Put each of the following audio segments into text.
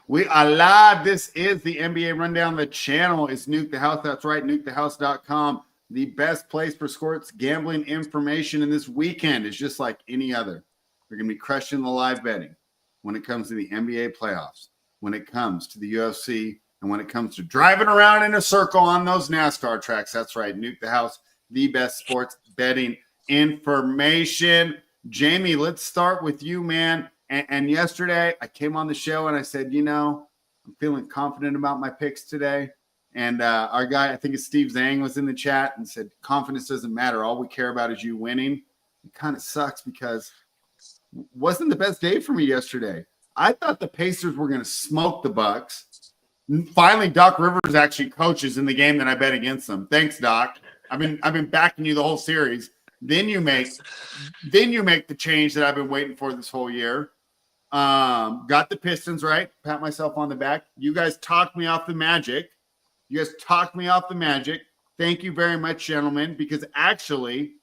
We are live. This is the NBA Rundown. The channel is Nuke the House. That's right, nukethehouse.com. The best place for sports gambling information. And this weekend is just like any other. We're going to be crushing the live betting when it comes to the NBA playoffs, when it comes to the UFC, and when it comes to driving around in a circle on those NASCAR tracks. That's right, Nuke the House, the best sports betting information. Jayme, let's start with you, man. And yesterday I came on the show and I said, I'm feeling confident about my picks today. And our guy, I think it's Steve Zhang, was in the chat and said, confidence doesn't matter. All we care about is you winning. It kind of sucks because it wasn't the best day for me yesterday. I thought the Pacers were going to smoke the Bucks. Finally, Doc Rivers actually coaches in the game that I bet against them. Thanks, Doc. I've been backing you the whole series. Then you make the change that I've been waiting for this whole year. Got the Pistons right. Pat myself on the back. You guys talked me off the Magic. Thank you very much, gentlemen, because actually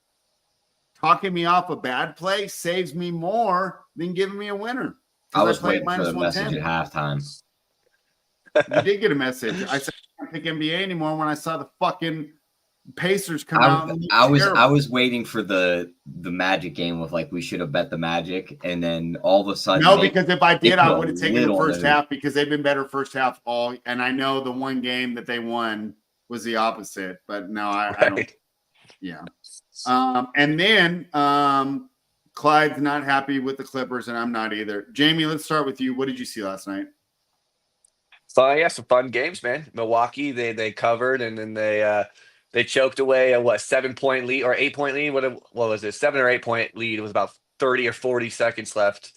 talking me off a bad play saves me more than giving me a winner. I was waiting for the message at halftime. You did get a message. I said I can't pick NBA anymore when I saw the fucking Pacers come out. I was waiting for the Magic game with we should have bet the Magic, and then all of a sudden because if I did, I would have taken the first half because they've been better first half all. And I know the one game that they won was the opposite, but no, I don't. Yeah. And then Clyde's not happy with the Clippers, and I'm not either. Jayme, let's start with you. What did you see last night? So yeah, some fun games, man. Milwaukee, they covered, and then they choked away a 7-point lead or 8-point lead. What was it? 7 or 8-point lead. It was about 30 or 40 seconds left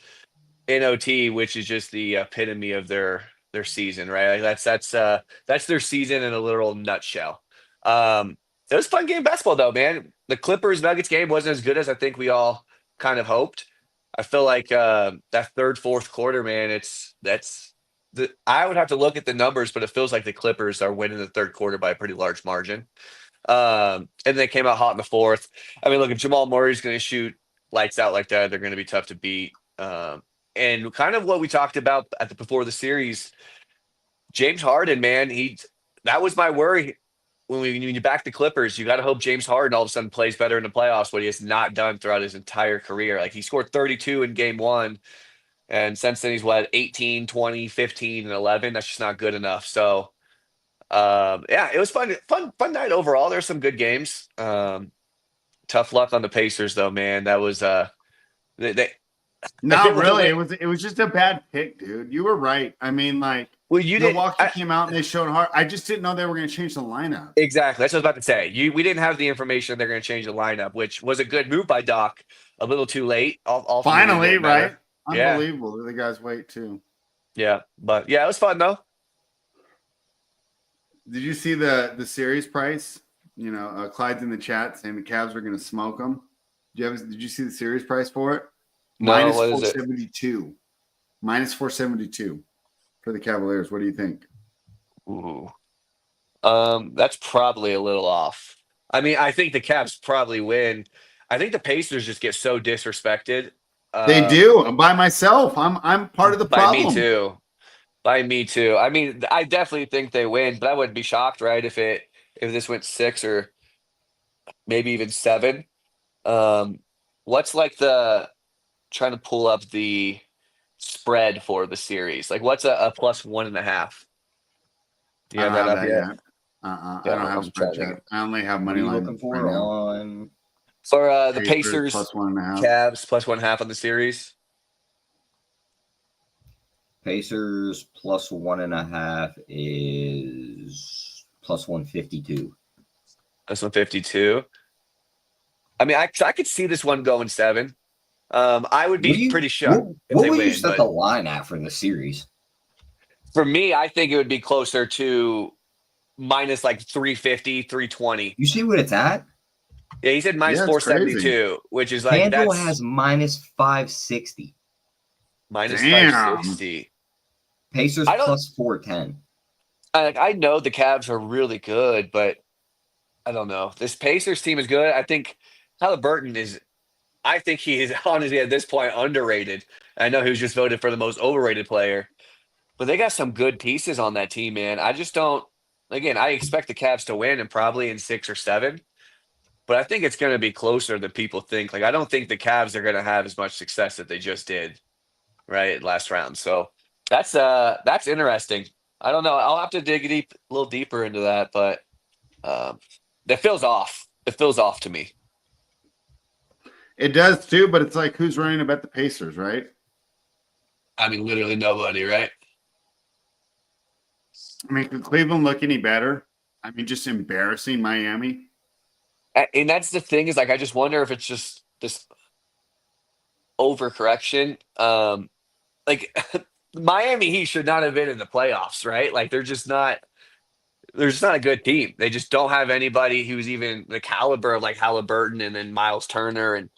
in OT, which is just the epitome of their season, right? That's their season in a literal nutshell. It was a fun game of basketball though, man. The Clippers Nuggets game wasn't as good as I think we all kind of hoped. I feel like that third, fourth quarter, man, I would have to look at the numbers, but it feels like the Clippers are winning the third quarter by a pretty large margin. And they came out hot in the fourth. I mean, look, if Jamal Murray's going to shoot lights out like that, they're going to be tough to beat. And kind of what we talked about before the series, James Harden, man, that was my worry. When you back the Clippers, you got to hope James Harden all of a sudden plays better in the playoffs, what he has not done throughout his entire career. Like he scored 32 in game one. And since then, he's 18, 20, 15, and 11. That's just not good enough. So, yeah, it was fun night overall. There's some good games. Tough luck on the Pacers, though, man. That was not really. It was just a bad pick, dude. You were right. I mean, Milwaukee came out and they showed hard. I just didn't know they were going to change the lineup. Exactly. That's what I was about to say. We didn't have the information they're going to change the lineup, which was a good move by Doc. A little too late. Finally, right? Yeah. Unbelievable. The guys wait too. Yeah, but yeah, it was fun though. Did you see the series price? Clyde's in the chat saying the Cavs are going to smoke them. Did you see the series price for it? No, minus what 472. Minus 472 for the Cavaliers. What do you think? Ooh, that's probably a little off. I mean, I think the Cavs probably win. I think the Pacers just get so disrespected. They do. By myself. I'm part of the problem. By me too. I mean, I definitely think they win, but I wouldn't be shocked, right? If this went 6 or maybe even 7. What's trying to pull up the spread for the series? What's a plus 1.5? Do you have that up yet? I don't have spread yet. I only have money line looking for on. For the Pacers, plus 1.5. Cavs plus 1.5 on the series. Pacers plus 1.5 is plus 152. Plus 152. I mean, I could see this one going 7. I would be pretty shocked if what they would win. You set the line at for the series? For me, I think it would be closer to minus 350, 320. You see what it's at? Yeah, he said minus 472, which is Handle has minus 560. Minus 560. Pacers plus 410. I know the Cavs are really good, but I don't know. This Pacers team is good. I think Halliburton is I think he is honestly at this point underrated. I know he was just voted for the most overrated player. But they got some good pieces on that team, man. I just don't. Again, I expect the Cavs to win and probably in 6 or 7. But I think it's going to be closer than people think. Like I don't think the Cavs are going to have as much success that they just did, right, last round. So that's interesting. I don't know. I'll have to dig a little deeper into that, but that feels off. It feels off to me. It does too, but it's like who's running to bet the Pacers, right? I mean, literally nobody, right? I mean, could Cleveland look any better? I mean, just embarrassing Miami. And that's the thing is like I just wonder if it's just this overcorrection. Like Miami Heat should not have been in the playoffs, right? Like they're just not a good team. They just don't have anybody who's even the caliber of like Halliburton and then Miles Turner. And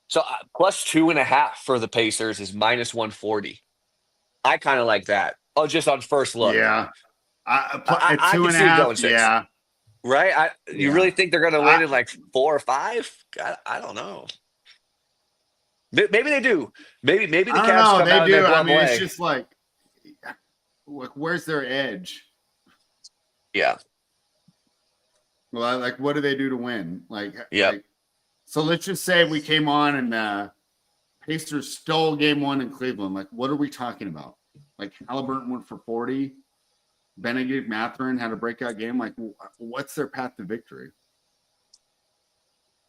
so plus 2.5 for the Pacers is minus 140. I kind of like that. Oh, just on first look. Yeah. I At two can and a see it half, going 6. yeah. Right? You Yeah. really think they're going to win in like 4 or 5? I don't know. Maybe they do. Maybe the I don't Cavs know. come out They in do. their I glum mean, way. it's just like where's their edge? Yeah. Well, like, what do they do to win? Yeah. So let's just say we came on and Pacers stole game 1 in Cleveland. Like, what are we talking about? Like, Halliburton went for 40. Benedict Mathurin had a breakout game. Like, what's their path to victory?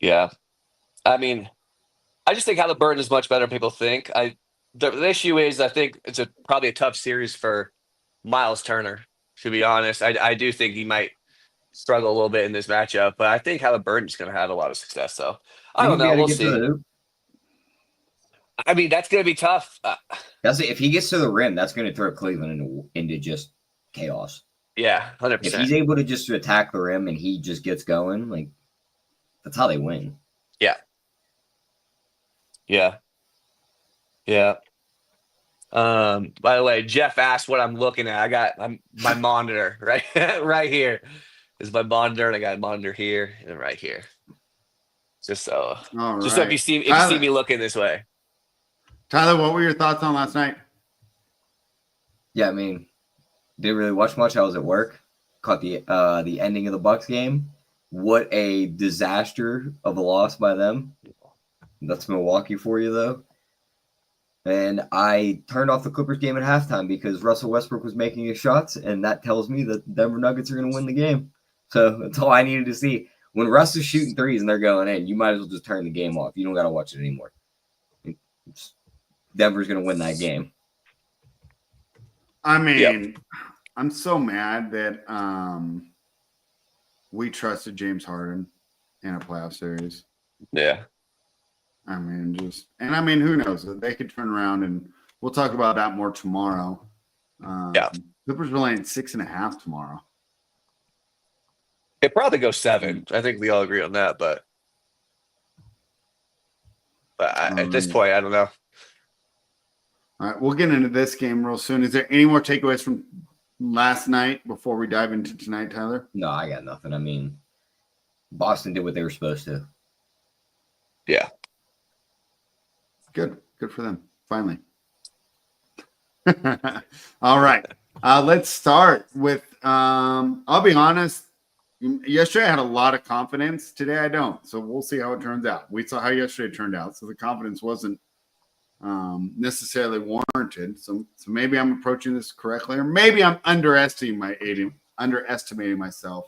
Yeah. I mean, I just think Halliburton is much better than people think. The issue is I think it's probably a tough series for Miles Turner, to be honest. I do think he might struggle a little bit in this matchup, but I think Halliburton's going to have a lot of success, though. I don't Think he'd be know. able We'll to get to see. the hoop? I mean, that's going to be tough. If he gets to the rim, that's going to throw Cleveland into just chaos. Yeah, 100%. If he's able to just attack the rim and he just gets going, like that's how they win. Yeah. By the way, Jeff asked what I'm looking at. I got my monitor right right here is my monitor, and I got a monitor here and right here. Just so if you see me looking this way. Tyler, what were your thoughts on last night? Yeah, I mean, didn't really watch much. I was at work. Caught the ending of the Bucks game. What a disaster of a loss by them. That's Milwaukee for you, though. And I turned off the Clippers game at halftime because Russell Westbrook was making his shots, and that tells me that the Denver Nuggets are going to win the game. So that's all I needed to see. When Russ is shooting threes and they're going in, you might as well just turn the game off. You don't got to watch it anymore. Denver's going to win that game. I mean, I'm so mad that we trusted James Harden in a playoff series. Yeah. I mean, who knows? They could turn around, and we'll talk about that more tomorrow. Clippers are laying 6.5 tomorrow. It probably goes 7. I think we all agree on that, but at this point, I don't know. All right, we'll get into this game real soon. Is there any more takeaways from last night before we dive into tonight, Tyler? No, I got nothing. I mean, Boston did what they were supposed to. Yeah. Good for them. Finally. All right. Let's start with, I'll be honest. Yesterday I had a lot of confidence. Today I don't. So we'll see how it turns out. We saw how yesterday turned out. So the confidence wasn't necessarily warranted. So maybe I'm approaching this correctly, or maybe I'm underestimating myself.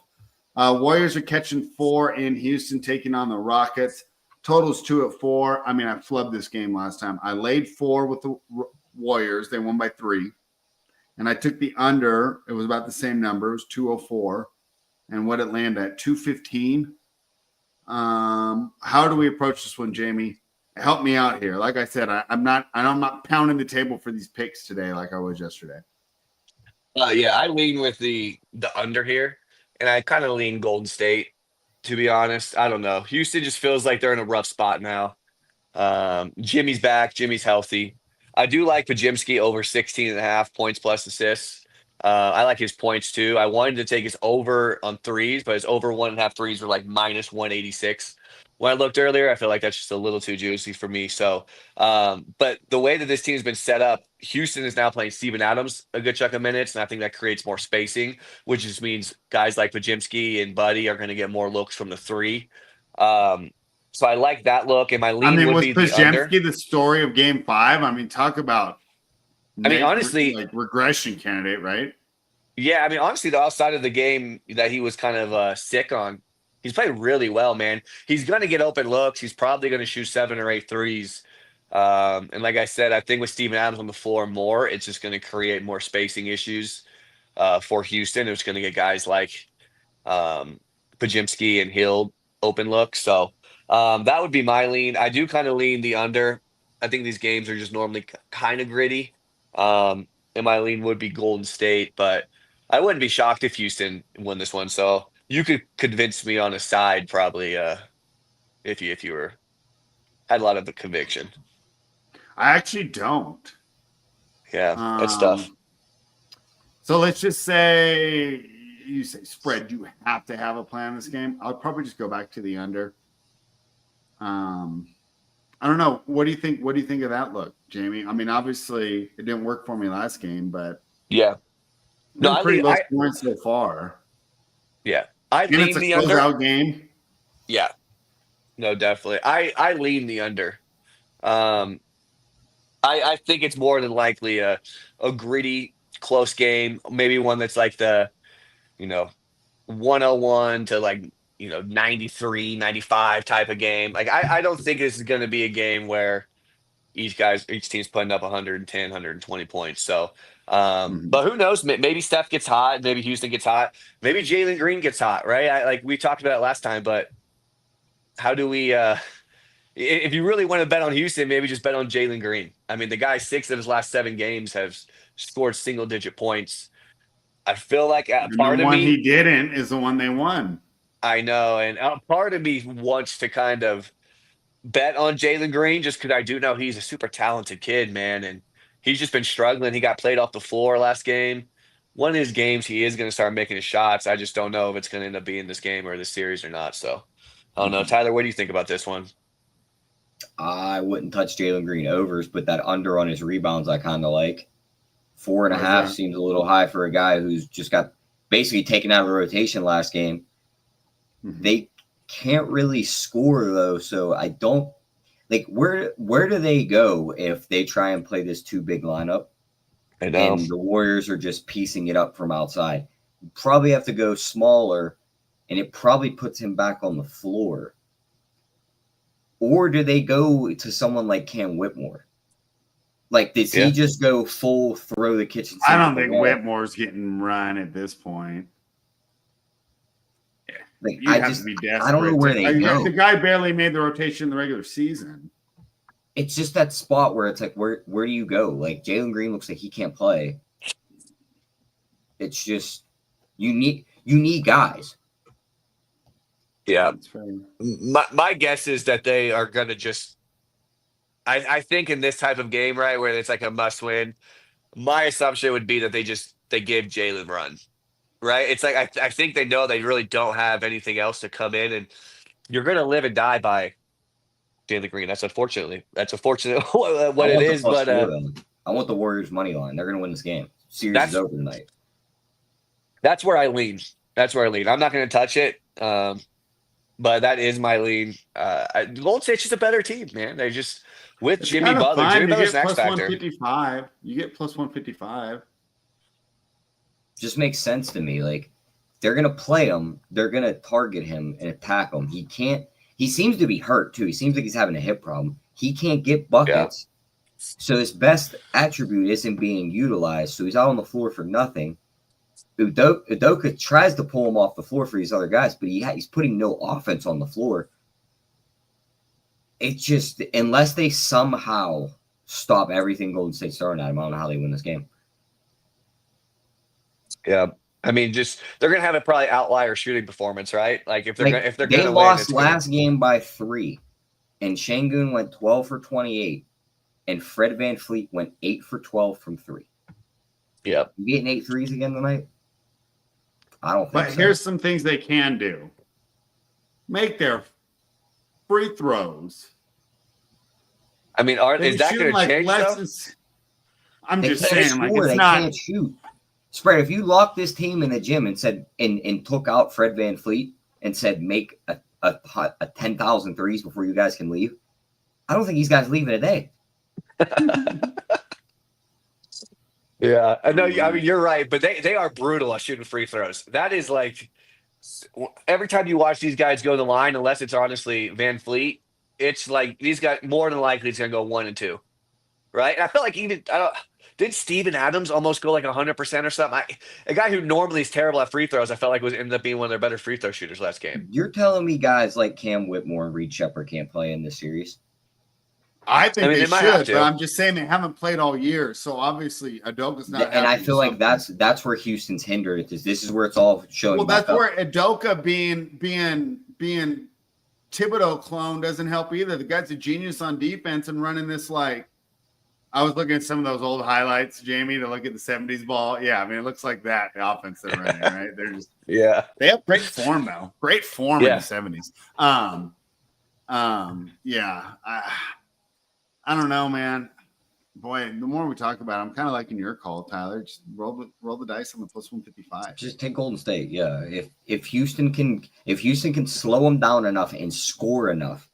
Warriors are catching 4 in Houston, taking on the Rockets. Totals 2 at 4. I mean, I flubbed this game last time. I laid 4 with the Warriors. They won by 3. And I took the under. It was about the same number. It was 204. And what it landed at, 215. How do we approach this one, Jayme? Help me out here. Like I said, I'm not pounding the table for these picks today like I was yesterday. I lean with the under here, and I kind of lean Golden State. To be honest, I don't know. Houston just feels like they're in a rough spot now. Jimmy's back. Jimmy's healthy. I do like Pajimski over 16.5 points plus assists. I like his points too. I wanted to take his over on threes, but his over 1.5 threes were like minus 186. when I looked earlier. I feel like that's just a little too juicy for me. So, but the way that this team's been set up, Houston is now playing Steven Adams a good chunk of minutes, and I think that creates more spacing, which just means guys like Pajimski and Buddy are going to get more looks from the three. Um, so I like that look, and my I lean mean, would was be the under. Pajemski the story of Game 5? I mean, talk about I mean, honestly, like regression candidate, right? yeah, I mean, honestly, the outside of the game that he was kind of sick on, he's played really well, man. He's going to get open looks. He's probably going to shoot 7 or 8 threes. And like I said, I think with Steven Adams on the floor more, it's just going to create more spacing issues for Houston. It's going to get guys like um, Pajimski and Hill open looks. So that would be my lean. I do kind of lean the under. I think these games are just normally kind of gritty. And my lean would be Golden State, but I wouldn't be shocked if Houston won this one. So you could convince me on a side probably if you were had a lot of the conviction. I actually don't. Yeah, that's tough. So let's just say you say spread. You have to have a plan in this game. I'll probably just go back to the under. I don't know. What do you think? What do you think of that look, Jayme? I mean, obviously it didn't work for me last game, but Yeah. No, I pretty lean, low I scoring so far. yeah. I And lean it's a the under. closeout game. Yeah. No, definitely. I lean the under. Um I think it's more than likely a gritty close game, maybe one that's like the, you know, 101 to like, 93, 95 type of game. Like I don't think this is going to be a game where each team's putting up 110, 120 points. So, Mhm. but who knows? Maybe Steph gets hot. Maybe Houston gets hot. Maybe Jalen Green gets hot, right? Like we talked about it last time, but how do we, if you really want to bet on Houston, maybe just bet on Jalen Green. I mean, the guy, 6 of his last 7 games have scored single digit points. I feel like a And the part of one me, he didn't is the one they won. I know, and a part of me wants to kind of bet on Jalen Green just because I do know he's a super talented kid, man, and he's just been struggling. He got played off the floor last game. One of his games, he is going to start making his shots. I just don't know if it's going to end up being this game or this series or not. So I don't know. Mhm. Tyler, what do you think about this one? I wouldn't touch Jalen Green overs, but that under on his rebounds I kind of like. 4.5 Why is that? seems a little high for a guy who's just got basically taken out of the rotation last game. Mhm. They can't really score though, so I don't like where do they go if they try and play this too big lineup I know. and the Warriors are just piecing it up from outside? You probably have to go smaller, and it probably puts him back on the floor. Or do they go to someone like Cam Whitmore? Like, does he Yeah. just go full throw the kitchen sink? I at don't the think wall? Whitmore's getting run at this point. Like, You have to be desperate. I don't know where they go. The guy barely made the rotation in the regular season. It's just that spot where it's like, where do you go? Like, Jalen Green looks like he can't play. It's just you need guys. Yeah. That's fair. My guess is that they are going to just. I think in this type of game, right, where it's like a must win, my assumption would be that they give Jalen run, right? It's like I think they know they really don't have anything else to come in, and you're going to live and die by Jalen Green. That's unfortunate what I it want the is, plus but 4 then. I want the Warriors money line. They're going to win this game. Series that's is over tonight. that's where I lean. That's where I lean. I'm not going to touch it, but that is my lean. Golden State's just a better team, man. They just with It's Jimmy kind of Butler. fun. Jimmy You Butler's get an X plus factor. 155. You get plus 155. Just makes sense to me. Like, they're going to play him. They're going to target him and attack him. He seems to be hurt too. He seems like he's having a hip problem. He can't get buckets. So his best attribute isn't being utilized. So he's out on the floor for nothing. Udoka tries to pull him off the floor for these other guys, but he's putting no offense on the floor. It's just, unless they somehow stop everything Golden State's throwing at him, I don't know how they win this game. Yeah. I mean, just they're gonna have a probably outlier shooting performance, right? Like if they're They gonna win, lost it's gonna, last game by 3, and Şengün went 12 for 28, and Fred VanVleet went 8 for 12 from 3. yeah. You getting 8 threes again tonight? I don't think But so. here's some things they can do. Make their free throws. I mean, is that going to change though? I'm They just can't saying, like, score, it's they not. can't shoot. Spread, if you locked this team in the gym and said and took out Fred VanVleet and said make a 10,000 threes before you guys can leave, I don't think these guys leave in a day. Yeah, I know. I mean, you're right, but they are brutal at shooting free throws. That is like every time you watch these guys go to the line, unless it's honestly Van Fleet, it's like these guys more than likely it's gonna go 1 and 2, right? And I feel like did Steven Adams almost go like 100% or something? A guy who normally is terrible at free throws, I felt like ended up being one of their better free throw shooters last game. You're telling me guys like Cam Whitmore and Reed Shepherd can't play in this series? I think they might have should, to. but I'm just saying they haven't played all year, so obviously Adoka's not. And I feel like that's where Houston's hindered. This is where it's all showing. Well, that's where Adoka being Thibodeau clone doesn't help either. The guy's a genius on defense and running this like. I was looking at some of those old highlights, Jayme, to look at the 70s ball. Yeah, I mean, it looks like that the offense they're running, right? They're just they have great form though. Great form in the 70s. Yeah. I don't know, man. Boy, the more we talk about it, I'm kind of liking your call, Tyler. Just roll the dice on the plus 155. Just take Golden State. Yeah. If Houston can slow them down enough and score enough,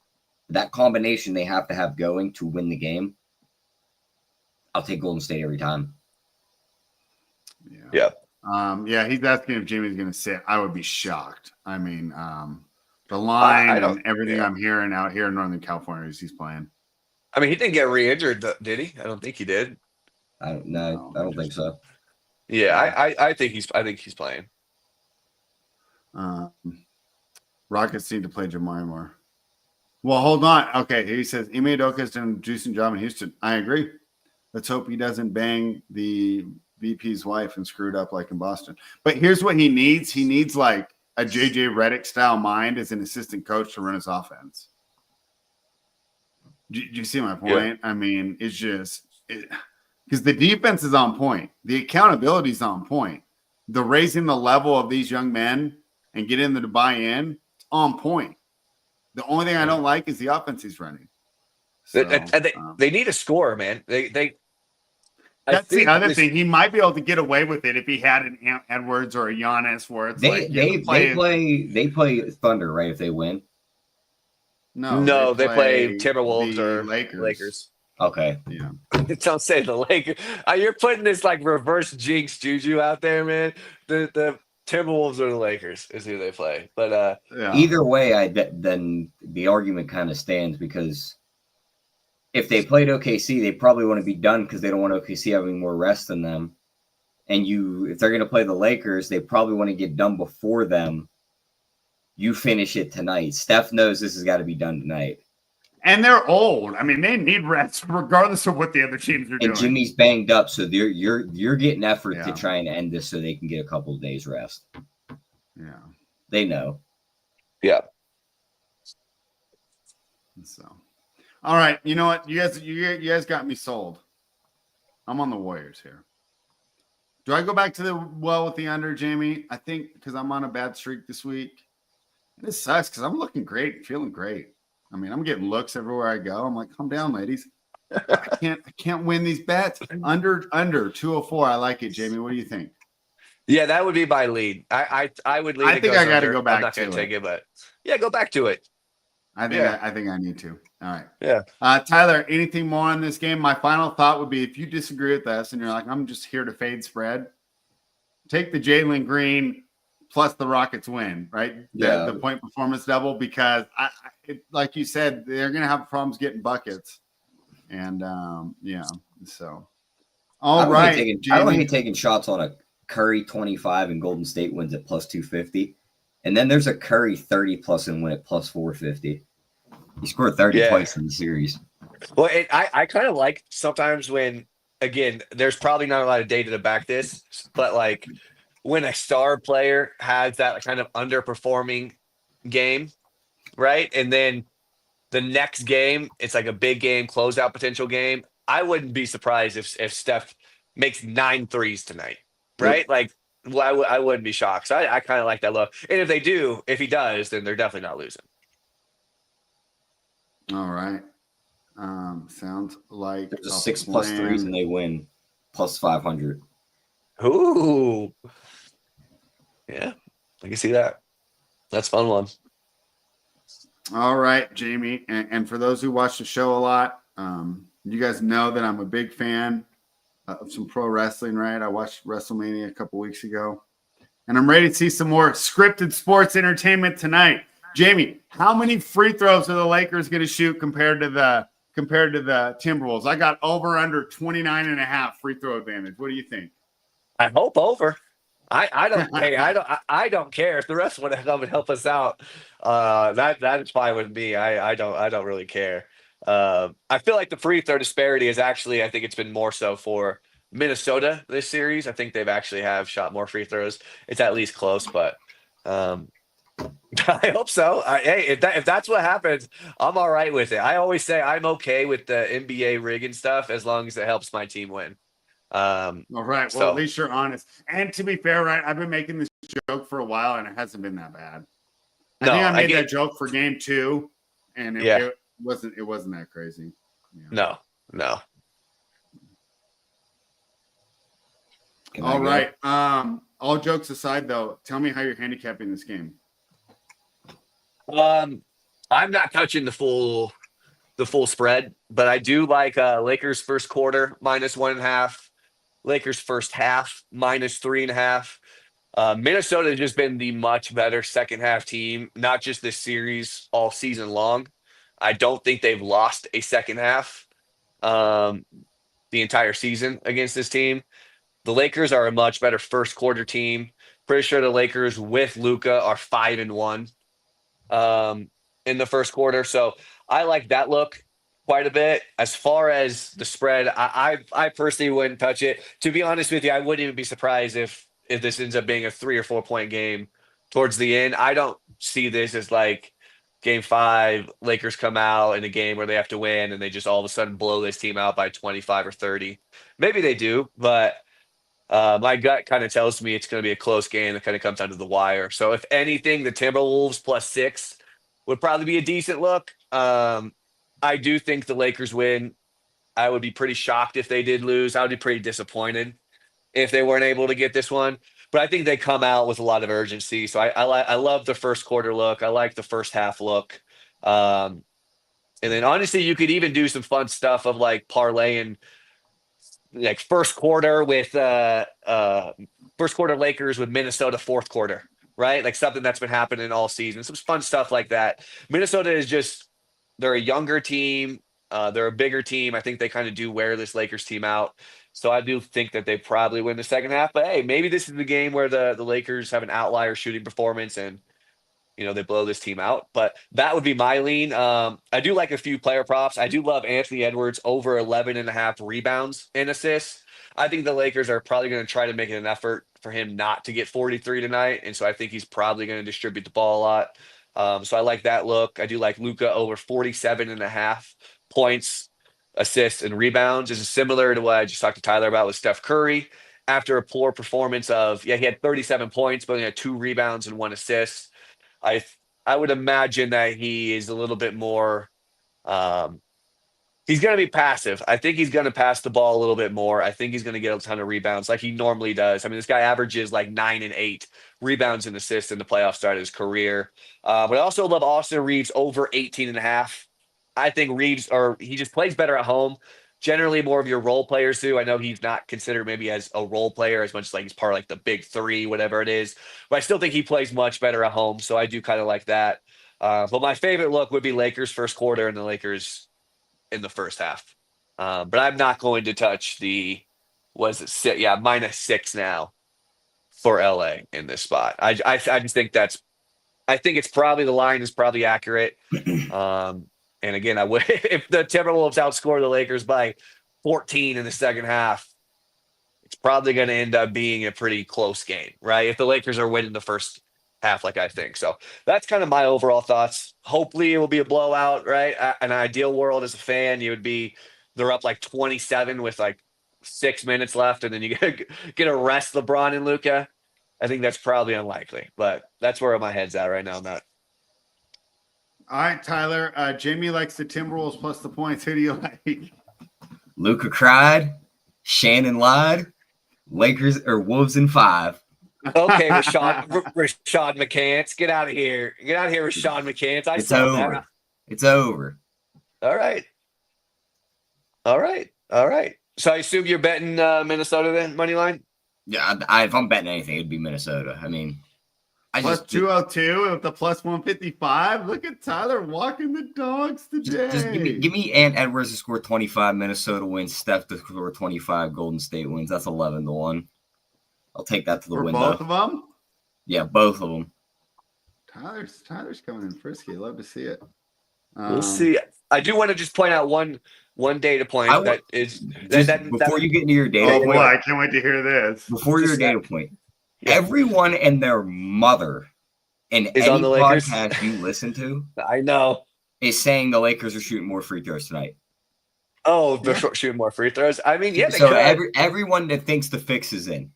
that combination they have to have going to win the game, I'll take Golden State every time. Yeah. Yeah, he's asking if Jimmy's going to sit. I would be shocked. I mean, the line and everything I'm hearing out here in Northern California is he's playing. I mean, he didn't get re-injured, did he? I don't think he did. I don't think so. Yeah, I think he's playing. Rockets need to play Jamari more. Well, hold on. Okay, he says Ime Udoka's done a juicing job in Houston. I agree. Let's hope he doesn't bang the VP's wife and screw it up like in Boston. But here's what he needs. He needs like a JJ Redick style mind as an assistant coach to run his offense. Do you see my point? Yeah. I mean, it's just because the defense is on point. The accountability is on point. The raising the level of these young men and getting them to buy in, it's on point. The only thing I don't like is the offense he's running. So, they need a scorer, man. That's the other thing. He might be able to get away with it if he had an Edwards or a Giannis where it's they play Thunder, right? If they win. No, they play Timberwolves or Lakers. Okay. Yeah. Don't say the Lakers. You're putting this like reverse jinx juju out there, man. The Timberwolves or the Lakers is who they play. But either way, then the argument kind of stands because if they played OKC, they probably want to be done because they don't want OKC having more rest than them. And if they're going to play the Lakers, they probably want to get done before them. You finish it tonight. Steph knows this has got to be done tonight. And they're old. I mean, they need rest regardless of what the other teams are doing. And Jimmy's banged up, so you're getting effort to try and end this so they can get a couple of days rest. Yeah. They know. Yeah. So, all right. You know what? You guys got me sold. I'm on the Warriors here. Do I go back to the with the under, Jayme? I think because I'm on a bad streak this week. This sucks because I'm looking great, feeling great. I mean, I'm getting looks everywhere I go. I'm like, calm down, ladies. I can't win these bets. Under 204. I like it, Jayme. What do you think? Yeah, that would be my lead. I would lead. I think I got to go back. I'm not going to take it, but yeah, go back to it. I think I need to. All right. Yeah. Tyler, anything more on this game? My final thought would be if you disagree with us and you're like, I'm just here to fade spread, take the Jalen Green plus the Rockets win, right? The point performance double, because like you said, they're going to have problems getting buckets. And so. All right. I don't hate taking shots on a Curry 25 and Golden State wins at plus 250. And then there's a Curry 30 plus and win at plus 450. He scored 30 points in the series. Well, I kind of like sometimes when, again, there's probably not a lot of data to back this, but like when a star player has that kind of underperforming game, right? And then the next game, it's like a big game, closeout potential game. I wouldn't be surprised if Steph makes 9 threes tonight, right? Yep. Like, well, I wouldn't be shocked. So I kind of like that look. And if he does, then they're definitely not losing. All right. Sounds like There's a a 6 plus plan. 3s and they win plus 500. Ooh. Yeah, I can see that. That's a fun one. All right, Jayme. And for those who watch the show a lot, you guys know that I'm a big fan of some pro wrestling, right? I watched WrestleMania a couple weeks ago, and I'm ready to see some more scripted sports entertainment tonight. Jayme, how many free throws are the Lakers going to shoot compared to the Timberwolves? I got over under 29.5 free throw advantage. What do you think? I hope over. I don't hey, I don't care if the rest want to come and help us out. That is fine with me. I don't really care. I feel like the free throw disparity is actually, I think it's been more so for Minnesota this series. I think they've actually have shot more free throws. It's at least close, but I hope so. Hey, if that's what happens, I'm all right with it. I always say I'm okay with the NBA rig and stuff as long as it helps my team win. All right. Well, at least you're honest. And to be fair, right, I've been making this joke for a while, and it hasn't been that bad. I think I made that joke for game 2, and it wasn't that crazy. Yeah. No. All right. All jokes aside, though, tell me how you're handicapping this game. I'm not touching the full spread, but I do like Lakers first quarter -1.5. Lakers first half -3.5. Minnesota has just been the much better second half team, not just this series, all season long. I don't think they've lost a second half the entire season against this team. The Lakers are a much better first quarter team. Pretty sure the Lakers with Luka are 5-1 in the first quarter. So I like that look quite a bit. As far as the spread, I personally wouldn't touch it. To be honest with you, I wouldn't even be surprised if this ends up being a 3 or 4 point game towards the end. I don't see this as like game 5, Lakers come out in a game where they have to win and they just all of a sudden blow this team out by 25 or 30. Maybe they do, but my gut kind of tells me it's going to be a close game that kind of comes down to the wire. So if anything, the Timberwolves +6 would probably be a decent look. I do think the Lakers win. I would be pretty shocked if they did lose. I would be pretty disappointed if they weren't able to get this one. But I think they come out with a lot of urgency. So I love the first quarter look. I like the first half look. And then honestly, you could even do some fun stuff of like parlaying like first quarter Lakers with Minnesota fourth quarter, right? Like something that's been happening all season. Some fun stuff like that. Minnesota is just, they're a younger team. They're a bigger team. I think they kind of do wear this Lakers team out. So I do think that they probably win the second half. But hey, maybe this is the game where the Lakers have an outlier shooting performance and they blow this team out. But that would be my lean. I do like a few player props. I do love Anthony Edwards over 11.5 rebounds and assists. I think the Lakers are probably going to try to make it an effort for him not to get 43 tonight. And so I think he's probably going to distribute the ball a lot. So I like that look. I do like Luka over 47.5 points, assists, and rebounds. This is similar to what I just talked to Tyler about with Steph Curry. After a poor performance he had 37 points, but he had 2 rebounds and 1 assist. I would imagine that he is a little bit more he's going to be passive. I think he's going to pass the ball a little bit more. I think he's going to get a ton of rebounds like he normally does. I mean, this guy averages like 9 and 8 rebounds and assists in the playoff start of his career. But I also love Austin Reeves over 18.5. I think he just plays better at home. Generally more of your role players do. I know he's not considered maybe as a role player as much as like he's part of like the big 3, whatever it is. But I still think he plays much better at home. So I do kind of like that. But my favorite look would be Lakers first quarter and the Lakers in the first half. But I'm not going to touch -6 now for LA in this spot. I just think I think it's probably the line is probably accurate. And again, I would if the Timberwolves outscore the Lakers by 14 in the second half, it's probably going to end up being a pretty close game, right? If the Lakers are winning the first half, like I think. So that's kind of my overall thoughts. Hopefully it will be a blowout, right? An ideal world as a fan, they're up like 27 with like 6 minutes left, and then you get to rest LeBron and Luka. I think that's probably unlikely, but that's where my head's at right now, Matt. All right, Tyler. Jayme likes the Timberwolves plus the points. Who do you like? Luka cried. Shannon lied. Lakers or Wolves in 5. Okay, Rashad McCants, get out of here. Get out of here, Rashad McCants. I It's saw over. that. It's over. All right. So I assume you're betting Minnesota then, money line? Yeah, if I'm betting anything, it'd be Minnesota. I mean, Plus 202 with the plus 155. Look at Tyler walking the dogs today. Just give me Ant Edwards to score 25. Minnesota wins. Steph to score 25. Golden State wins. That's 11-1. I'll take that to the For window. both of them? Yeah, both of them. Tyler's coming in frisky. Love to see it. We'll see. I do want to just point out one data point before you get into your data Oh point. boy, I can't wait to hear this. Before your data point, everyone and their mother in is any on the Lakers podcast you listen to I know. is saying the Lakers are shooting more free throws tonight. Oh, they're shooting more free throws. I mean, yeah, they so could. everyone that thinks the fix is in.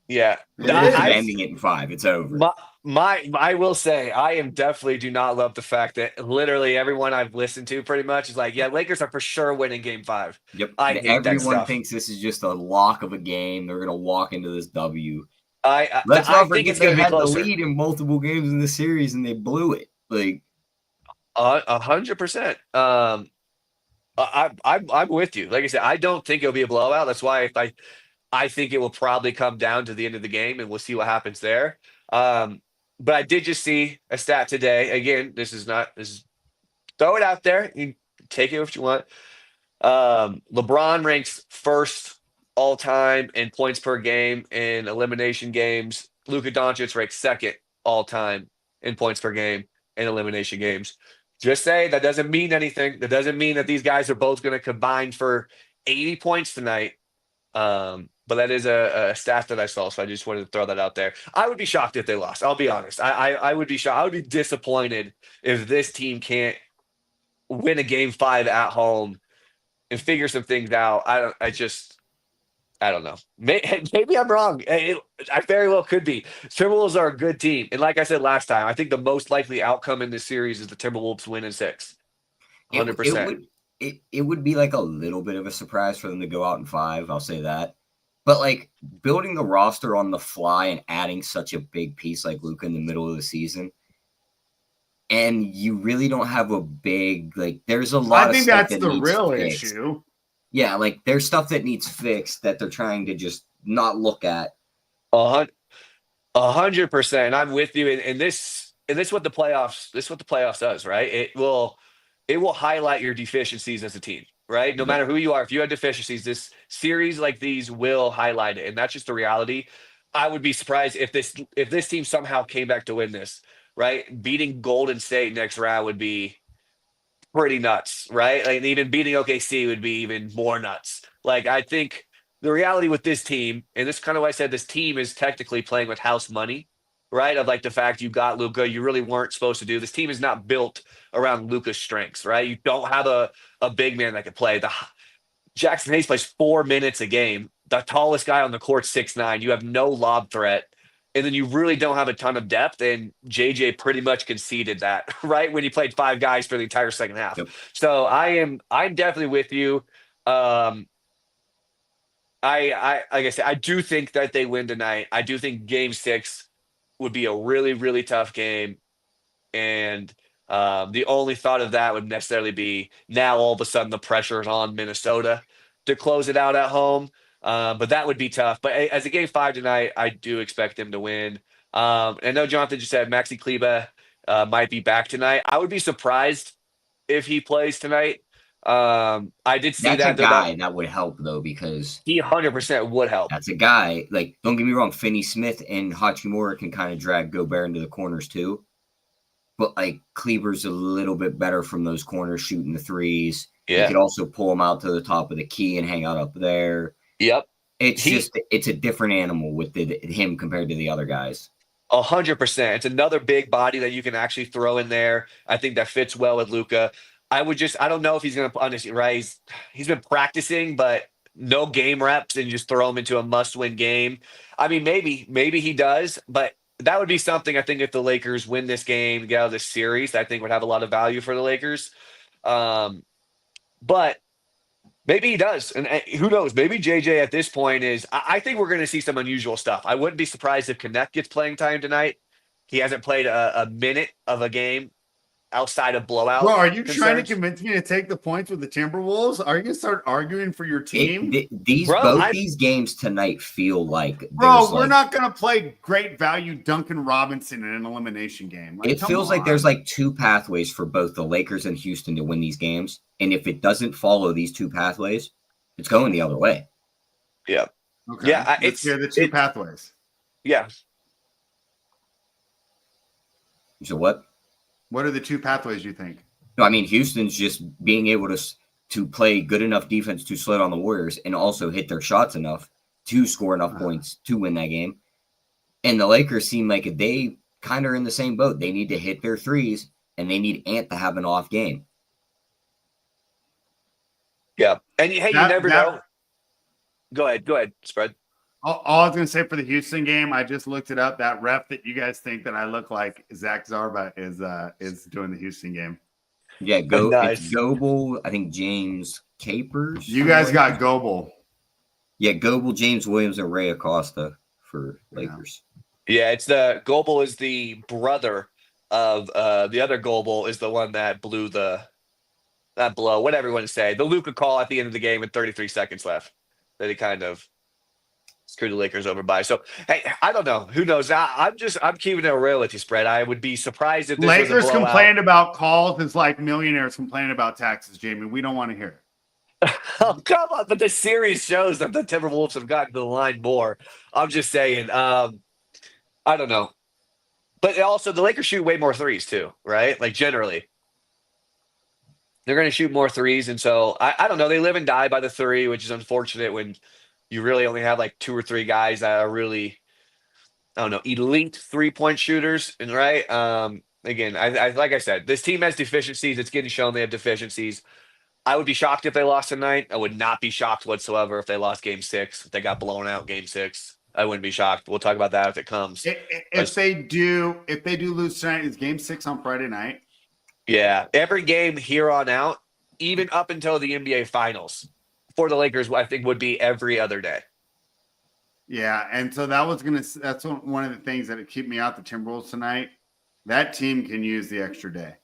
Yeah, Ending it in 5. It's over. I will say I do not love the fact that literally everyone I've listened to pretty much is like, yeah, Lakers are for sure winning Game 5. Yep. I hate that everyone stuff. thinks this is just a lock of a game. They're gonna walk into this W. Let's not forget they had the lead in multiple games in the series and they blew it. Like 100%. I'm with you. Like I said, I don't think it'll be a blowout. That's why I think it will probably come down to the end of the game, and we'll see what happens there. But I did just see a stat today. Again, this is throw it out there. You take it if you want. LeBron ranks first all time in points per game in elimination games. Luka Doncic ranks second all time in points per game in elimination games. Just say that doesn't mean anything. That doesn't mean that these guys are both going to combine for 80 points tonight. But that is a stat that I saw, so I just wanted to throw that out there. I would be shocked if they lost. I'll be honest. I would be shocked. I would be disappointed if this team can't win a Game 5 at home and figure some things out. I don't know. Maybe I'm wrong. I very well could be. Timberwolves are a good team, and like I said last time, I think the most likely outcome in this series is the Timberwolves win in 6. 100%. It would be like a little bit of a surprise for them to go out in 5. I'll say that. But like building the roster on the fly and adding such a big piece like Luka in the middle of the season, and you really don't have a big there's a lot. I think that's the real issue. Yeah, like there's stuff that needs fixed that they're trying to just not look at. 100%. I'm with you. And this what the playoffs. This is what the playoffs does, right? It will highlight your deficiencies as a team. Right? No matter who you are, if you have deficiencies, this series like these will highlight it. And that's just the reality. I would be surprised if this team somehow came back to win this, right? Beating Golden State next round would be pretty nuts, right? Like even beating OKC would be even more nuts. Like I think the reality with this team, and this is kind of why I said this team is technically playing with house money, right? Of like the fact you got Luka, you really weren't supposed to do. This team is not built around Luka's strengths, right? You don't have a big man that can play. Jackson Hayes plays 4 minutes a game. The tallest guy on the court, 6'9". You have no lob threat. And then you really don't have a ton of depth. And JJ pretty much conceded that, right? When he played 5 guys for the entire second half. Yep. So I'm definitely with you. Like I said, I do think that they win tonight. I do think Game 6 would be a really, really tough game. And the only thought of that would necessarily be now all of a sudden the pressure is on Minnesota to close it out at home. But that would be tough. But as a Game 5 tonight, I do expect them to win. I know Jonathan just said Maxi Kleber might be back tonight. I would be surprised if he plays tonight. I did see that's a guy that would help though, because he 100% would help. That's a guy, like, don't get me wrong, Finney Smith and Hachimura can kind of drag Gobert into the corners too. But like Kleber's a little bit better from those corners shooting the threes. Yeah. You could also pull him out to the top of the key and hang out up there. Yep. It's a different animal with him compared to the other guys. 100%. It's another big body that you can actually throw in there. I think that fits well with Luka. I don't know if he's going to honestly, right? He's been practicing, but no game reps and just throw him into a must-win game. I mean, maybe he does, but that would be something I think if the Lakers win this game, get out of this series, I think would have a lot of value for the Lakers. But maybe he does, and who knows? Maybe JJ at this point is. I think we're going to see some unusual stuff. I wouldn't be surprised if Connect gets playing time tonight. He hasn't played a minute of a game outside of blowout. Bro, are you concerns. trying to convince me to take the points with the Timberwolves? Are you going to start arguing for your team? These games tonight feel like we're not going to play great value Duncan Robinson in an elimination game. It feels like there's like two pathways for both the Lakers and Houston to win these games. And if it doesn't follow these two pathways, it's going the other way. Yeah. Okay. Yeah. Let's hear the two pathways. Yeah. So what? What are the two pathways you think? No, I mean, Houston's just being able to play good enough defense to slit on the Warriors and also hit their shots enough to score enough points to win that game. And the Lakers seem like they kind of are in the same boat. They need to hit their threes, and they need Ant to have an off game. Yeah. And hey, you never know. Go ahead, spread. All I was going to say for the Houston game, I just looked it up. That ref that you guys think that I look like Zach Zarba is doing the Houston game. Yeah, Nice. It's Goebel. I think James Capers. You guys got Goebel. Yeah, Goebel, James Williams, and Ray Acosta for Lakers. Yeah, it's the Goebel is the brother of the other Goebel is the one that blew that blow, whatever you want to say. The Luka call at the end of the game with 33 seconds left that he kind of screwed the Lakers over by. So, hey, I don't know. Who knows? I'm keeping it real with you, spread. I would be surprised if this Lakers was a blowout. complained about calls. It's like millionaires complaining about taxes, Jayme. We don't want to hear it. Oh, come on. But the series shows that the Timberwolves have gotten to the line more. I'm just saying. I don't know. But also, the Lakers shoot way more threes, too, right? Like, generally. They're going to shoot more threes. And so, I don't know. They live and die by the three, which is unfortunate when you really only have like two or three guys that are really, I don't know, elite 3-point shooters. And right. Again, I like I said, this team has deficiencies. It's getting shown they have deficiencies. I would be shocked if they lost tonight. I would not be shocked whatsoever if they lost game 6. If they got blown out game 6, I wouldn't be shocked. We'll talk about that if it comes. If they do lose tonight, is game 6 on Friday night? Yeah. Every game here on out, even up until the NBA Finals, for the Lakers, I think would be every other day. Yeah, and so that's one of the things that would keep me out the Timberwolves tonight. That team can use the extra day.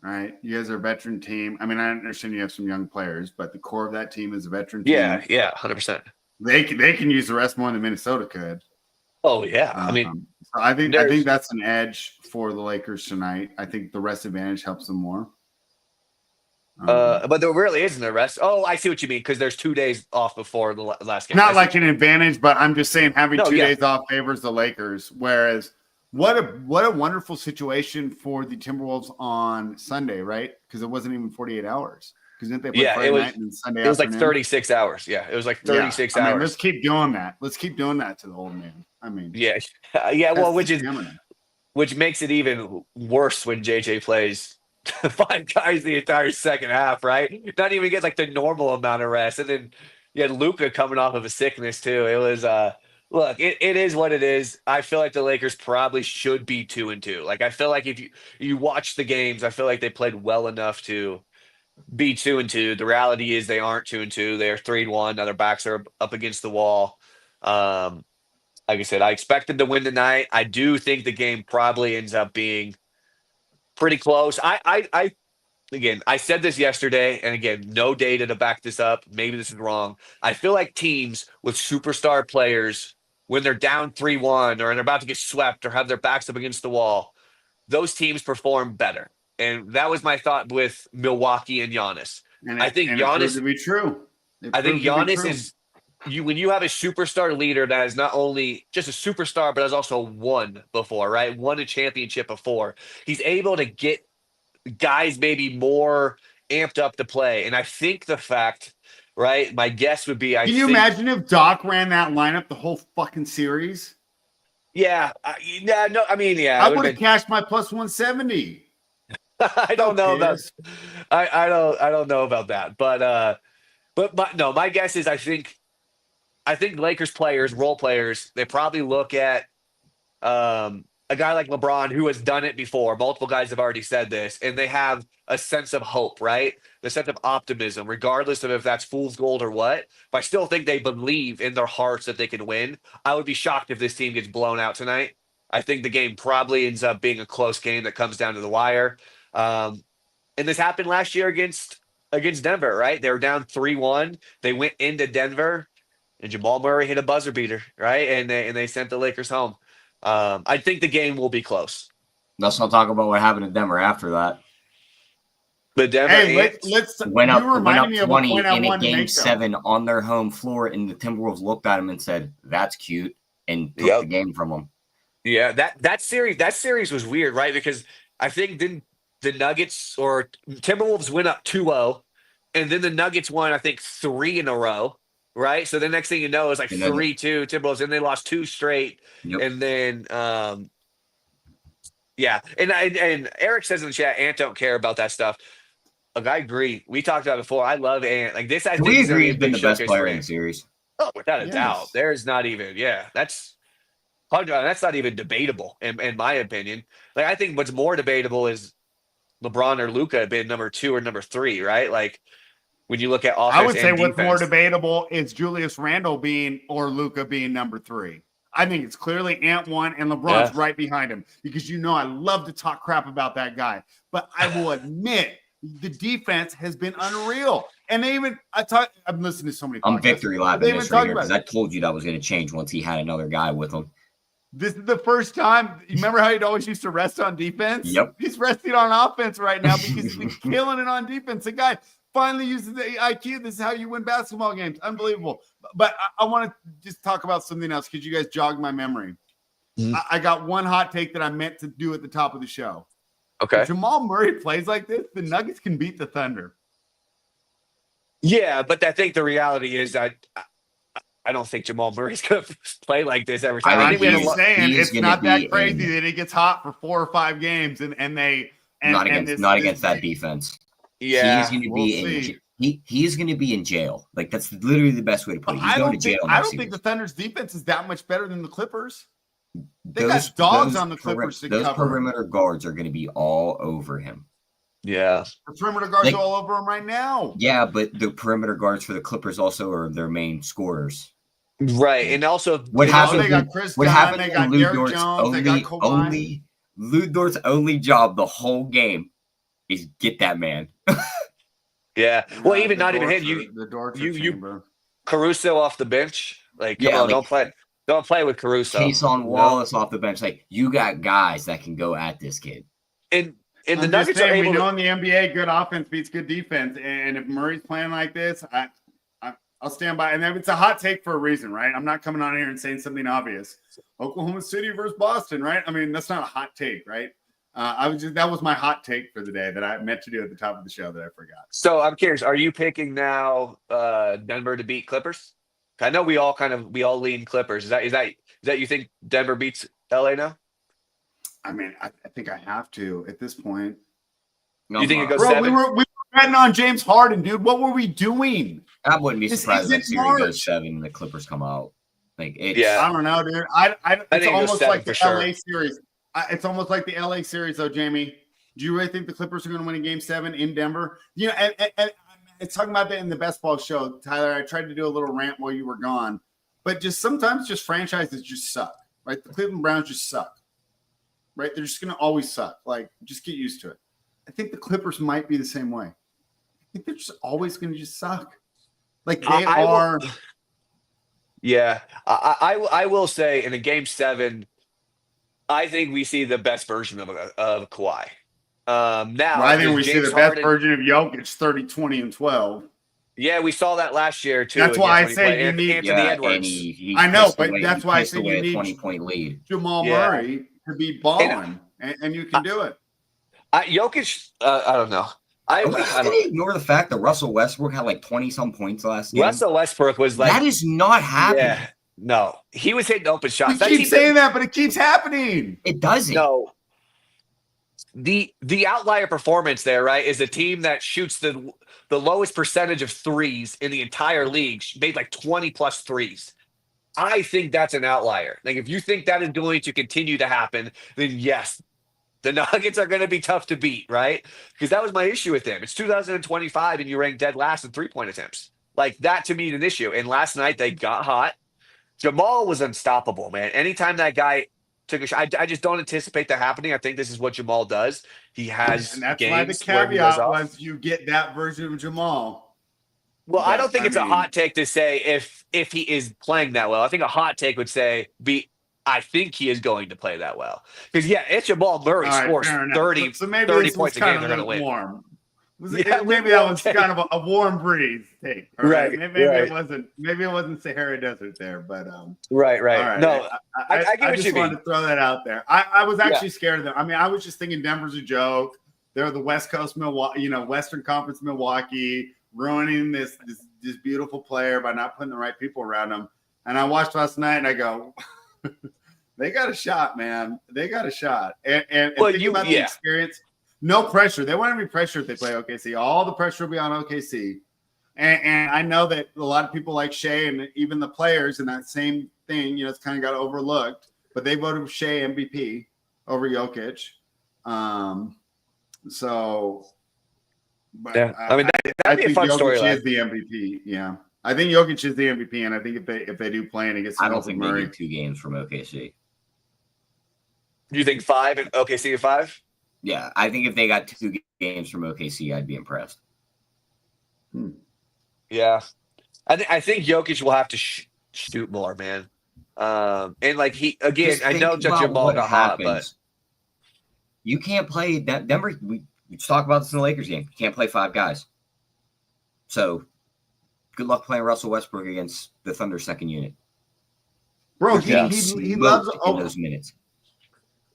All right, you guys are a veteran team. I mean, I understand you have some young players, but the core of that team is a veteran team. Yeah, 100%. They can use the rest more than Minnesota could. Oh yeah, I mean, so I think that's an edge for the Lakers tonight. I think the rest advantage helps them more. But there really isn't a rest. Oh, I see what you mean, because there's 2 days off before the last game. Not like an advantage, but I'm just saying having 2 yeah. days off favors the Lakers. Whereas what a wonderful situation for the Timberwolves on Sunday, right? Because it wasn't even 48 hours. Because didn't they play Friday night and Sunday It was afternoon? like 36 hours. Yeah, it was like 36 hours. I mean, let's keep doing that. Let's keep doing that to the old man. I mean, yeah. Well, which makes it even worse when JJ plays 5 guys the entire second half, right? Not even get like the normal amount of rest. And then you had Luka coming off of a sickness too. It was look, it is what it is. I feel like the Lakers probably should be 2-2. Like I feel like if you watch the games, I feel like they played well enough to be 2-2. The reality is they aren't 2-2. They're 3-1. Now their backs are up against the wall. Like I said, I expected to win tonight. I do think the game probably ends up being pretty close. Again, I said this yesterday, and again, no data to back this up. Maybe this is wrong. I feel like teams with superstar players, when they're down 3-1 or they're about to get swept or have their backs up against the wall, those teams perform better. And that was my thought with Milwaukee and Giannis. I think Giannis to be true. I think Giannis is when you have a superstar leader that is not only just a superstar, but has also won before, right? Won a championship before. He's able to get guys maybe more amped up to play. And I think the fact, right? My guess would be, Can you imagine if Doc ran that lineup the whole fucking series? Yeah. No, I mean, yeah. I would have cashed my plus 170. I don't know about I don't know about that. But no, my guess is I think Lakers players, role players, they probably look at a guy like LeBron who has done it before. Multiple guys have already said this, and they have a sense of hope, right? The sense of optimism, regardless of if that's fool's gold or what. If I still think they believe in their hearts that they can win, I would be shocked if this team gets blown out tonight. I think the game probably ends up being a close game that comes down to the wire. And this happened last year against Denver, right? They were down 3-1. They went into Denver, and Jamal Murray hit a buzzer beater, right? And they sent the Lakers home. I think the game will be close. Let's not talk about what happened in Denver after that. But Denver, let's went up, went up me of 20 a in a game 7 on their home floor, and the Timberwolves looked at him and said, "That's cute," and took the game from them. Yeah, that series was weird, right? Because I think then the Nuggets or Timberwolves went up 2-0, and then the Nuggets won, I think, 3 in a row, right? So the next thing you know is like 3-2 Timberwolves, and they lost 2 straight, and then yeah, and Eric says in the chat, Ant don't care about that stuff. Look, I agree. We talked about it before. I love Ant. Like this, I think we agree he's been the best player in the series. Oh, without a doubt. There's not even, that's not even debatable in my opinion. Like I think what's more debatable is LeBron or Luka being number 2 or number 3, right? Like when you look at offense, I would say and what's more defense. debatable is Julius Randle being or Luka being number 3. I think it's clearly Ant 1 and LeBron's right behind him because I love to talk crap about that guy. But I will admit the defense has been unreal. And they even I'm listening to so many podcasts. I'm victory lapping this right here because I told you that was going to change once he had another guy with him. This is the first time. You remember how he'd always used to rest on defense? Yep. He's resting on offense right now because he's been killing it on defense. The guy finally uses the IQ. This is how you win basketball games. Unbelievable. But I want to just talk about something else because you guys jogged my memory. I got one hot take that I meant to do at the top of the show. Okay. If Jamal Murray plays like this, the Nuggets can beat the Thunder. Yeah, but I think the reality is I don't think Jamal Murray's going to play like this every time. I'm just saying it's not that crazy that he gets hot for 4 or 5 games and not against that defense. Yeah, he's going to be he's going to be in jail. Like that's literally the best way to put it. He's going to jail. I don't think the Thunder's defense is that much better than the Clippers. They got dogs on the Clippers to cover. Those perimeter guards are going to be all over him. Yeah. The perimeter guards are all over him right now. Yeah, but the perimeter guards for the Clippers also are their main scorers. Right. And also they got Chris Dunn, they got Derrick Jones, they got Kawhi. Lou Dort's only job the whole game is get that man. Yeah. Well, even not even him. You Caruso off the bench. Like, come on, don't play with Caruso. Case on Wallace off the bench. Like, you got guys that can go at this kid. And the Nuggets are able we know in the NBA, good offense beats good defense. And if Murray's playing like this, I'll stand by. And it's a hot take for a reason, right? I'm not coming on here and saying something obvious. Oklahoma City versus Boston, right? I mean, that's not a hot take, right? That was my hot take for the day that I meant to do at the top of the show that I forgot. So I'm curious, are you picking now Denver to beat Clippers? I know we all lean Clippers. Is that you think Denver beats LA now? I mean, I think I have to at this point. You think it goes 7? We were betting on James Harden, dude. What were we doing? I wouldn't be surprised if that series goes 7 and the Clippers come out. Like, I don't know, dude. It's almost like the LA series. It's almost like the LA series, though, Jayme. Do you really think the Clippers are going to win a game 7 in Denver? You know, and it's talking about that in the best ball show, Tyler. I tried to do a little rant while you were gone, but sometimes franchises just suck, right? The Cleveland Browns just suck, right? They're just going to always suck. Like, just get used to it. I think the Clippers might be the same way. I think they're just always going to just suck. Like they are. Yeah, I will say in a game 7, I think we see the best version of Kawhi. Now I think we see the best version of Jokic, 30, 20, and 12. Yeah, we saw that last year too. That's why I say you need Anthony Edwards. I know, but that's why I say you need 20-point lead. Jamal Murray to be balling, and you can do it. Jokic, I don't know. I don't ignore the fact that Russell Westbrook had like 20-some points last game. Russell Westbrook was like, that is not happening. Yeah, no, he was hitting open shots. You keep saying that, but it keeps happening. It doesn't. No. The outlier performance there, right, is a team that shoots the lowest percentage of threes in the entire league. Made like 20 plus threes. I think that's an outlier. Like, if you think that is going to continue to happen, then yes, the Nuggets are going to be tough to beat, right? Because that was my issue with them. It's 2025, and you rank dead last in 3-point attempts. Like, that to me is an issue. And last night they got hot. Jamal was unstoppable, man. Anytime that guy took a shot, I just don't anticipate that happening. I think this is what Jamal does. He has And that's games why the where he goes caveat off. was you get that version of Jamal. Well, I But, don't think it's a hot take to say if he is playing that well. I think a hot take would say I think he is going to play that well. Because if Jamal Murray All right, scores fair enough. 30, So maybe 30 this was points a game, kind they're of going to win. lukewarm. Yeah, Maybe that was take. kind of a warm breeze take. All Right, Maybe right. it wasn't. Maybe it wasn't Sahara Desert there, but Right. all right. No, I get I what just you wanted mean. to throw that out there. I was actually scared of them. I mean, I was just thinking Denver's a joke. They're the West Coast Milwaukee, Western Conference Milwaukee, ruining this beautiful player by not putting the right people around him. And I watched last night and I go, they got a shot, man. They got a shot. And think about the experience. No pressure. They won't have any pressure if they play OKC. All the pressure will be on OKC. And I know that a lot of people like Shea and even the players in that same thing, it's kind of got overlooked. But they voted Shea MVP over Jokic. But I mean, that'd be a fun story. Jokic is the MVP. Yeah. I think Jokic is the MVP, and I think if they do play and he gets I don't think Murray, they get 2 games from OKC. You think 5 and OKC at 5? Yeah, I think if they got 2 games from OKC, I'd be impressed. Yeah, I think Jokic will have to shoot more, man. And like I know Jamal got hot, but you can't play that Denver. We talk about this in the Lakers game. You can't play 5 guys. So good luck playing Russell Westbrook against the Thunder second unit. Bro, he loves those minutes.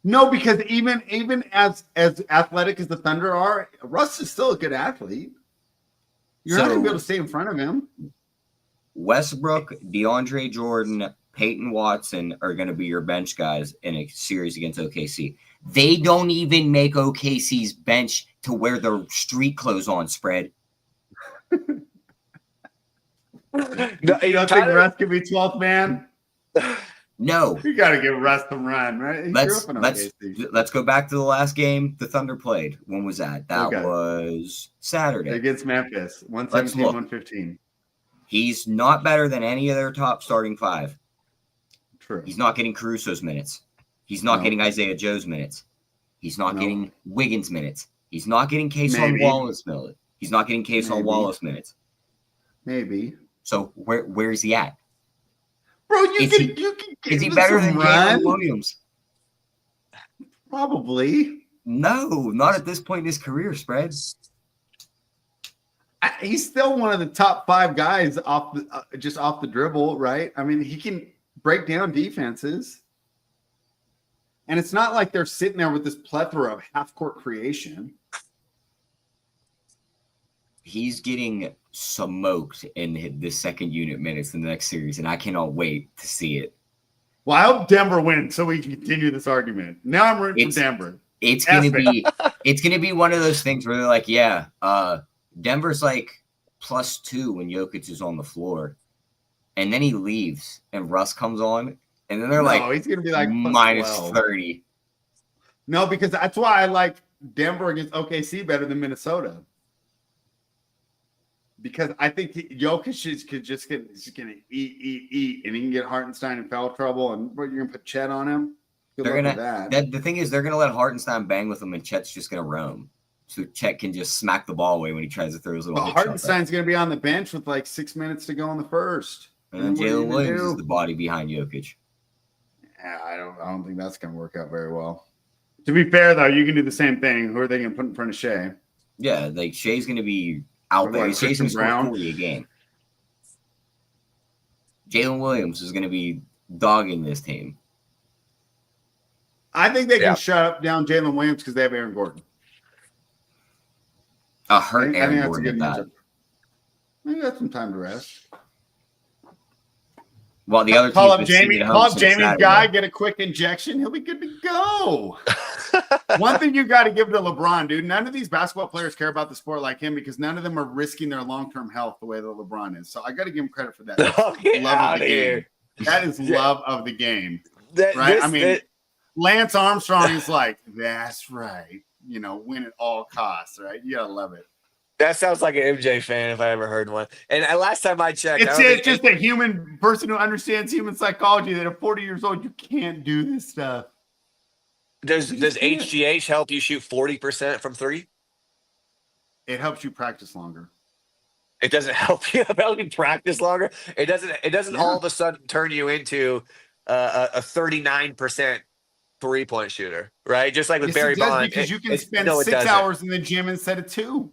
No, because even as athletic as the Thunder are, Russ is still a good athlete. You're not going to be able to stay in front of him. Westbrook, DeAndre Jordan, Peyton Watson are going to be your bench guys in a series against OKC. They don't even make OKC's bench to wear their street clothes on spread. No, you don't think Russ can be 12th man? No. You got to give Russ some run, right? Let's go back to the last game the Thunder played. When was that? That was Saturday. Against Memphis, 117-115. He's not better than any of their top starting 5. True. He's not getting Caruso's minutes. He's not getting Isaiah Joe's minutes. He's not getting Wiggins minutes. He's not getting Cason Wallace minutes. He's not getting Cason Wallace minutes. Maybe. So where's he at? Bro, is he better than Jayme Williams? Probably. No, not at this point in his career, spreads. He's still one of the top 5 guys off the dribble, right? I mean, he can break down defenses. And it's not like they're sitting there with this plethora of half-court creation. He's getting smoked in the second unit minutes in the next series, and I cannot wait to see it. Well, I hope Denver wins so we can continue this argument. Now I'm rooting for Denver. It's gonna be one of those things where they're like, Denver's like +2 when Jokic is on the floor, and then he leaves and Russ comes on, and then they're he's gonna be like -30. No, because that's why I like Denver against OKC better than Minnesota. Because I think Jokic is just going to eat, and he can get Hartenstein in foul trouble, and you're going to put Chet on him. The thing is, they're going to let Hartenstein bang with him, and Chet's just going to roam. So Chet can just smack the ball away when he tries to throw his little. But Hartenstein's going to be on the bench with like 6 minutes to go in the first. And then Jalen Williams is the body behind Jokic. Yeah, I don't think that's going to work out very well. To be fair, though, you can do the same thing. Who are they going to put in front of Shea? Yeah, like Shea's going to be out there. Shea's going to score 40 a game. Jalen Williams is going to be dogging this team. I think they can shut down Jalen Williams because they have Aaron Gordon. Aaron Gordon at that. Maybe that's some time to rest. Well, the other call up Jayme's guy, get a quick injection. He'll be good to go. One thing you got to give to LeBron, dude. None of these basketball players care about the sport like him because none of them are risking their long-term health the way that LeBron is. So I got to give him credit for that. Get out of here. That is love of the game, That- right? this- I mean, Lance Armstrong is like, that's right. Win at all costs, right? You gotta love it. that sounds like an MJ fan if I ever heard one. And last time I checked, It's just a human person who understands human psychology that at 40 years old, you can't do this stuff. does you just can't. HGH help you shoot 40% from three? It helps you practice longer. It doesn't help you practice longer. It doesn't all of a sudden turn you into a 39% 3-point shooter, right? Just like with Yes, Barry it does, Bonds. because you can It spend 6 doesn't. hours in the gym instead of 2.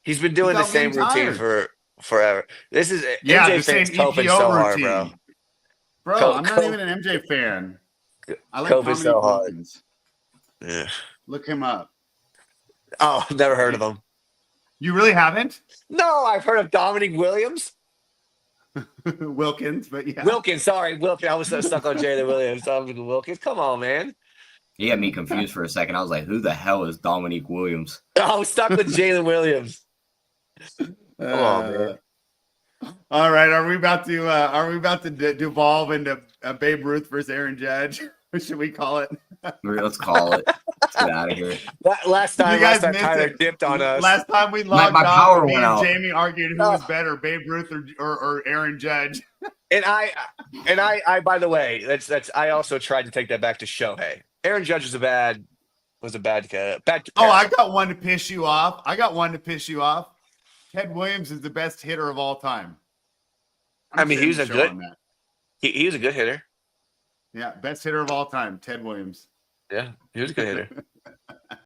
He's been doing the without same getting routine tired. for forever. This is Yeah, MJ the same fans coping EPO so hard, routine. bro. Bro, I'm not even an MJ fan. I like Coping Dominique so hard. Wilkins. Yeah. Look him up. Oh, never heard of him. You really haven't? No, I've heard of Dominic Williams. Wilkins, but yeah. Wilkins, sorry, Wilkins. I was so stuck on Jalen Williams. Dominic Wilkins. Come on, man. He had me confused for a second. I was like, who the hell is Dominique Williams? I was stuck with Jalen Williams. Come on, man. All right, are we about to devolve into Babe Ruth versus Aaron Judge? What should we call it? Let's call it. Let's get out of here. Last time You guys missed Tyler it. dipped on us. Last time we logged my off, power me went and out. Jayme argued who was better, Babe Ruth or Aaron Judge. And I by the way, that's I also tried to take that back to Shohei. Aaron Judge was a bad bad. Oh, I got one to piss you off. Ted Williams is the best hitter of all time. I mean, he was a good. On that. He was a good hitter. Yeah, best hitter of all time, Ted Williams. Yeah, he was a good hitter.